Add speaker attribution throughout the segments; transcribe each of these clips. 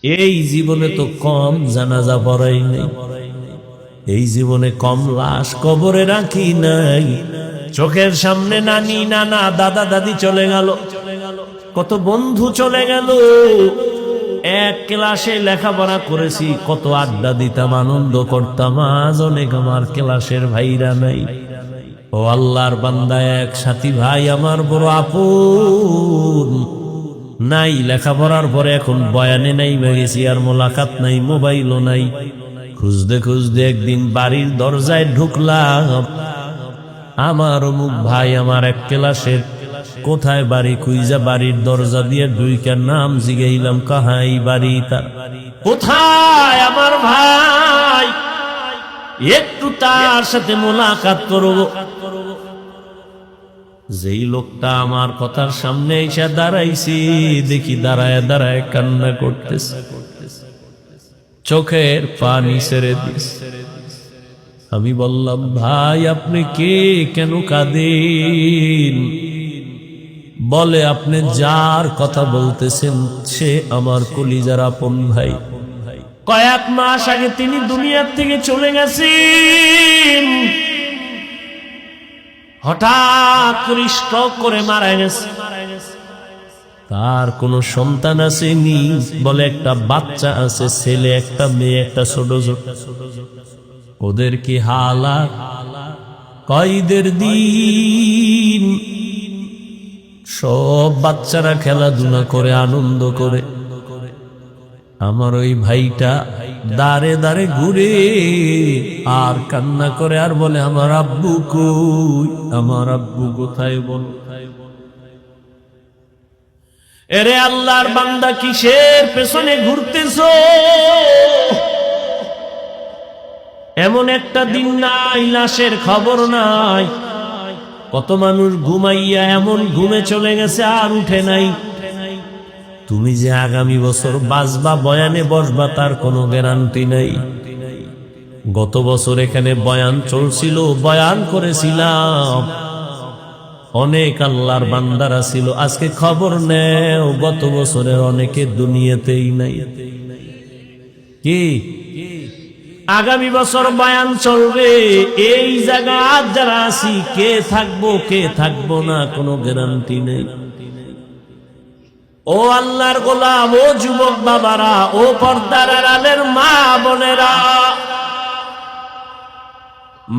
Speaker 1: এই জীবনে তো কম জানাজা পড়াই নাই, এই জীবনে কম লাশ কবরে রাখি নাই। চোখের সামনে নানি নানা দাদা দাদি চলে গেল, কত বন্ধু চলে গেল। এক ক্লাসে লেখাপড়া করেছি, কত আড্ডা দিতাম, আনন্দ করতাম। আজ অনেক আমার ক্লাসের ভাইরা নাই। ও আল্লাহর বান্দা, এক সাথী ভাই আমার বড় আপন নাই। লেখাপড়ার পরে এখন বয়ানে নাই গেছি, আর মোলাকাত নাই, মোবাইলও নাই। খুঁজতে খুঁজতে একদিন বাড়ির দরজায় ঢুকলাম। আমার অমুক ভাই আমার এক ক্লাসের, কোথায় বাড়ি খুঁজা বাড়ির দরজা দিয়ে ঢুইকার নাম জিগাইলাম, কাহাই বাড়ি তার, কোথায় আমার ভাই, একটু তার সাথে মোলাকাত করব। যেই লোকটা আমার কথার সামনে এসে দাঁড়াইছি, দেখি দাঁড়ায় দাঁড়ায় কান্না করতেছে, চোখের পানি ছেড়ে দিছে। আমি বললাম, ভাই আপনি কে, কেন কাঁদেন? বলে, আপনি যার কথা বলতেছেন সে আমার কলিজার আপন ভাই। কয়েক মাস আগে তিনি দুনিয়ার থেকে চলে গেছেন, হঠাৎ করে স্ট্রোক করে মারা গেছে। তার কোনো সন্তান আসেনি, বলে একটা বাচ্চা আছে, ছেলে একটা মেয়ে, একটা ছোট ছোট। ওদের কি হালাত, কয়দের দিন সব বাচ্চারা খেলাধুলা করে আনন্দ করে, আমার ওই ভাইটা দাঁড়ে দাঁড়ে ঘুরে আর কান্না করে আর বলে, আমার আব্বু কই, আমার আব্বু কোথায় বল। এরে আল্লাহর বান্দা, কিসের পেছনে ঘুরতেছো? এমন একটা দিন নাই লাশের খবর নাই। কত মানুষ ঘুমাইয়া এমন ঘুমে চলে গেছে আর উঠে নাই। তুমি যে আগামী বছর বাঁচবা, বয়ানে বসবা, তার কোনো গ্যারান্টি নাই। গত বছর এখানে বয়ান চলছিল, বয়ান করেছিলাম, অনেক আল্লাহর বান্দারা ছিল। আজকে খবর নেও, গত বছরের অনেকে দুনিয়াতেই নাই। কি আগামী বছর বয়ান চলবে, এই জায়গায় যারা আছি, কে থাকবো কে থাকবো না কোনো গ্যারান্টি নেই। ও আল্লাহর গোলাম, ও যুবক বাবারা, ও পর্দার আড়ালের মা বোনেরা,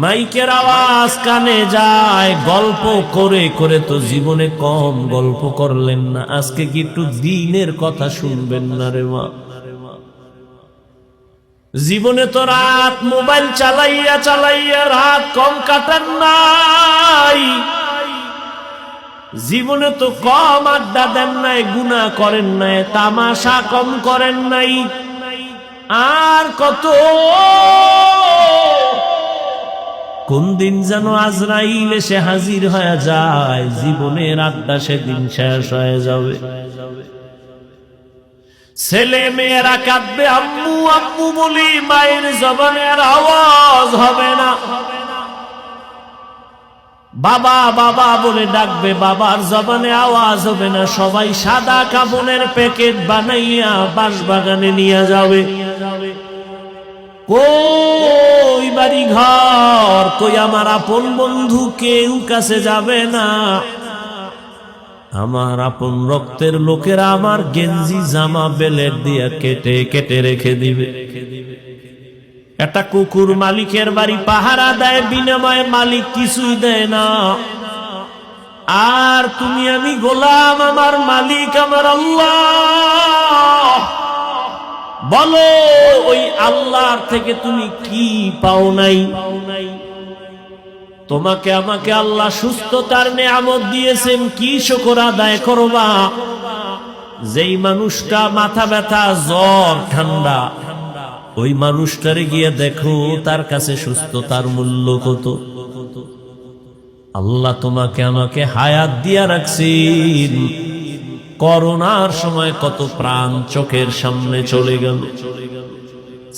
Speaker 1: মাইকের আওয়াজ কানে যায়, গল্প করে করে তো জীবনে কম গল্প করলেন না। আজকে কি একটু দিনের কথা শুনবেন না রে মা? জীবনে তো রাত মোবাইল চালাইয়া চালাইয়া রাত কম কাটান নাই। জীবনে তো কম আড্ডা দেন নাই, গুনাহ করেন নাই, তামাশা কম করেন নাই। আর কত, কোন দিন যেন আজরাইল এসে হাজির হয়ে যায়, জীবনের আড্ডা সেদিন শেষ হয়ে যাবে। ছেলে মেয়েরা কাঁদবে, আম্মু আম্মু বলি, মায়ের জবানের আওয়াজ হবে না। বাবা বাবা বলে ডাকবে, বাবার জবানে আওয়াজ হবে না। সবাই সাদা কাপড়ের প্যাকেট বানাইয়া বাঁশবাগানে নিয়ে যাবে। কই বাড়ি ঘর, কই আমার আপন বন্ধু, কেউ কাছে যাবে না। আমার আপন রক্তের লোকেরা আমার গেঞ্জি জামা বেলেট দিয়া কেটে কেটে রেখে দিবে। একটা কুকুর মালিকের বাড়ি পাহারা দেয়, বিনিময়ে মালিক কিছুই দেয় না। আর তুমি আমি গোলাম, আমার মালিক আমার আল্লাহ। বলো, ওই আল্লাহর থেকে তুমি কি পাও নাই? তোমাকে আমাকে আল্লাহ সুস্থতার নেয়ামত দিয়েছেন, কি শুকর আদায় করবা? যেই মানুষটা মাথা ব্যথা, জ্বর, ঠান্ডা, ওই মানুষটারে গিয়ে দেখো তার কাছে সুস্থতার মূল্য কত। আল্লাহ তোমাকে আমাকে হায়াত দিয়া রাখছেন। করোনার সময় কত প্রাণ চোখের সামনে চলে গেল।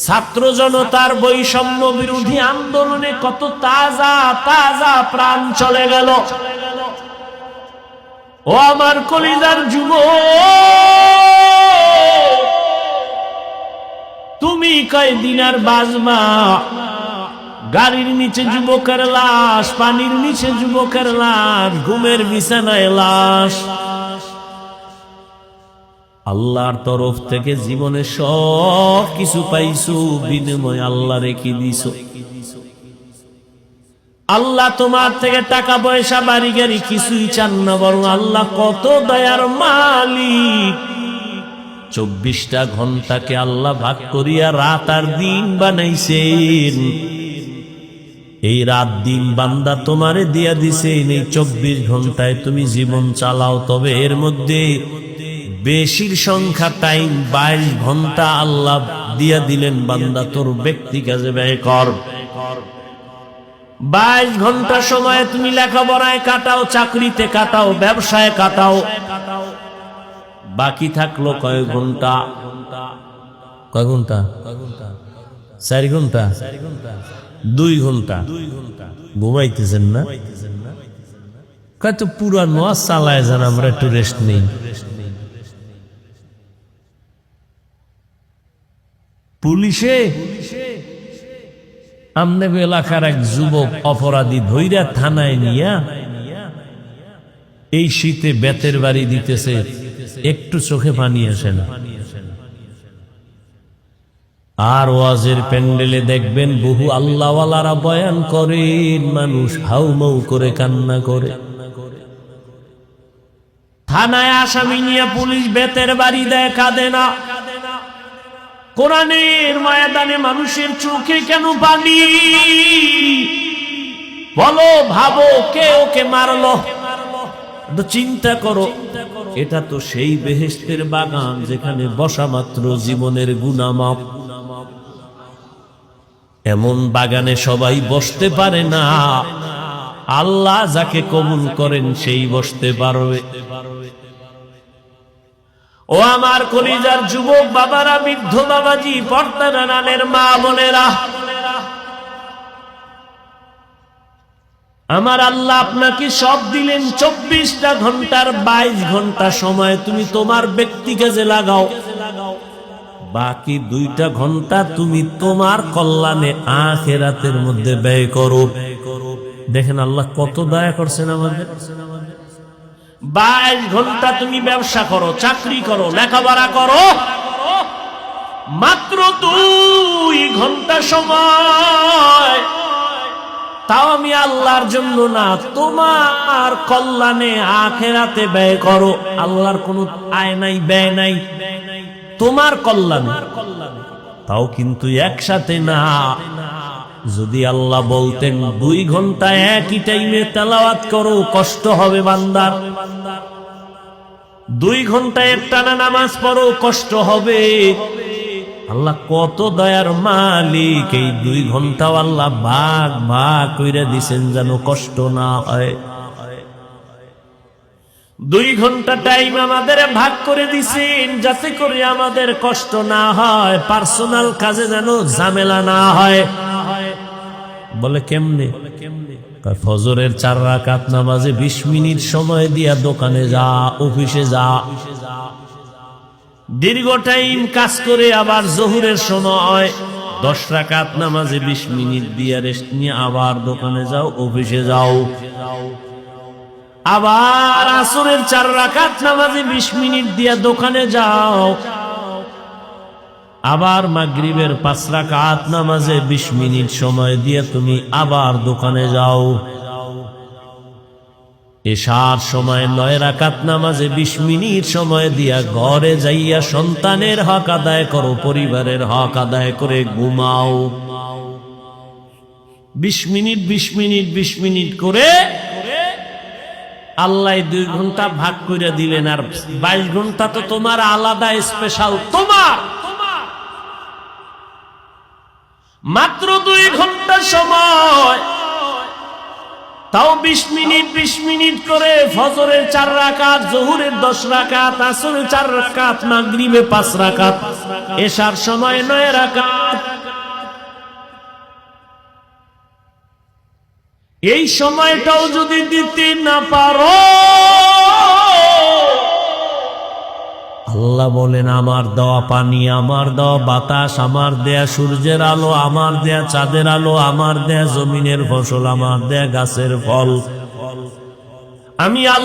Speaker 1: ছাত্র জনতার বৈষম্য বিরোধী আন্দোলনে কত তাজা তাজা প্রাণ চলে গেল। ও আমার কলিজার যুবক, তুমি কয়দিন আর বাঁচবা? গাড়ির নিচে যুবকের লাশ, পানির নিচে যুবকের লাশ, ঘুমের বিছানায় লাশ। আল্লাহর তরফ থেকে জীবনে সব কিছু পাইছো, বিনিময় আল্লাহ রেখে দিছো। আল্লাহ তোমার থেকে টাকা পয়সা বাড়ি গাড়ি কিছুই চান না, বরং আল্লাহ কত দয়ার মালিক। 24টা ঘন্টাকে আল্লাহ ভাগ করিয়া রাত আর দিন বানাইছেন। এই রাত দিন বান্দা তোমারে দিয়া দিছেন, এই 24 ঘন্টায় তুমি জীবন চালাও। তবে এর মধ্যে বেশির সংখ্যা টাইম 22 ঘন্টা আল্লাহ দিয়া দিলেন, বান্দা তোর ব্যক্তি কাজে ব্যয় কর। 22 ঘন্টা সময় তুমি লেখাপড়ায় কাটাও, চাকরিতে কাটাও, ব্যবসায় কাটাও। বাকি থাকলো কয় ঘন্টা? কয় ঘন্টা? 4 ঘন্টা, 2 ঘন্টা ঘুমাইতেছেন না? কয় তো পুরা নোয়াজ চালায় যান, আমরা একটু রেস্ট নেই। পুলিশে আমনে এলাকার এক যুবক অপরাধী ধইরা থানায় নিয়া এই শীতে বেতের বাড়ি দিতেছে, একটু চোখে পানি আসে না। আর ওয়াজের প্যান্ডেলে দেখবেন বহু আল্লাহওয়ালারা বয়ান করেন, মানুষ হাউমাউ করে কান্না করে। থানায় আসামি নিয়ে পুলিশ বেতের বাড়ি দেয়, কাঁদে না। কোরআনের ময়দানে মানুষের চোখে কেন পানি? বলো, ভাবো, কে ওকে মারলো? চিন্তা করো। এটা তো সেই বেহেশতের বাগান যেখানে বসা মাত্র জীবনের গুনাহ মাপ। এমন বাগানে সবাই বসতে পারে না, আল্লাহ যাকে কবুল করেন সেই বসতে পারবে। ও আমার কলিজার যুবক বাবারা, বৃদ্ধ বাবাজি, পর্দার আড়ালের মা বোনেরা, আমার আল্লাহ আপনাকে সব দিলেন। 24টা ঘন্টার 22 ঘন্টা সময় তুমি তোমার ব্যক্তি কাজে লাগাও, বাকি 2টা ঘন্টা তুমি তোমার কল্যাণে আখিরাতের মধ্যে ব্যয় করো। দেখেন আল্লাহ কত দয়া করছেন আমাদের। 22 ঘন্টা তুমি ব্যবসা করো, চাকরি করো, লেখাপড়া করো, মাত্র 2 ঘন্টা সময় তাও আমি আল্লাহর জন্য না, তোমার কল্যাণে আখিরাতে ব্যয় করো। আল্লাহর কোনো আয় নাই, ব্যয় নাই, তোমার কল্যাণে। তাও কিন্তু একসাথে না। যদি আল্লাহ বলতেন 2 ঘন্টা একই টাইমে তেলাওয়াত করো, কষ্ট হবে বান্দার। 2 ঘন্টা একটানা নামাজ পড়ো, কষ্ট হবে। আল্লাহ কত দয়ার মালিক, এই 2 ঘন্টাও আল্লাহ ভাগ ভাগ কইরা দিছেন যেন কষ্ট না হয়। 2 ঘন্টা টাইম আমাদের ভাগ করে দিছেন যাতে করে আমাদের কষ্ট না হয়, পার্সোনাল কাজে যেন ঝামেলা না হয়। বলে কেমনে? ফজরের 4 রাকাত নামাজে 20 মিনিট সময় দিয়া দোকানে যা, অফিসে যা, দীর্ঘ টাইম কাজ করে আবার জোহরের সময় 10 রাকাত নামাজে 20 মিনিট দিয়া রেস্ট নিয়ে আবার দোকানে যাও, অফিসে যাও। আবার আসরের 4 রাকাত নামাজে 20 মিনিট দিয়া দোকানে যাও। আবার মাগরিবের 5 রাকাত নামাজে 20 মিনিট সময় দিয়ে তুমি আবার দোকানে যাও। এশার সময় 9 রাকাত নামাজে 20 মিনিট সময় দিয়া ঘরে যাইয়া সন্তানের হক আদায় করো, পরিবারের হক আদায় করে ঘুমাও। 20 মিনিট 20 মিনিট 20 মিনিট করে আল্লাহ 2 ঘন্টা ভাগ করে দিলেন। আর 22 ঘন্টা তো তোমার আলাদা স্পেশাল, তোমার মাত্র 2 ঘন্টা সময়, তাও 20 মিনিট 20 মিনিট করে ফজরের 4 রাকাত, জোহরের 10 রাকাত, আসরের 4 রাকাত, মাগরিবে 5 রাকাত, এশার সময় 9 রাকাত। এই সময়টাও যদি দিতে না পারো, আল্লাহ বলেন আমার দেওয়া পানি, আমার দেওয়া বাতাস, আমার দেয়া সূর্যের আলো, আমার দেয়া চাঁদের আলো, আমার দেয়া জমিনের ফসল, আমার দেয়া গাছের ফল, আমি আল্লাহ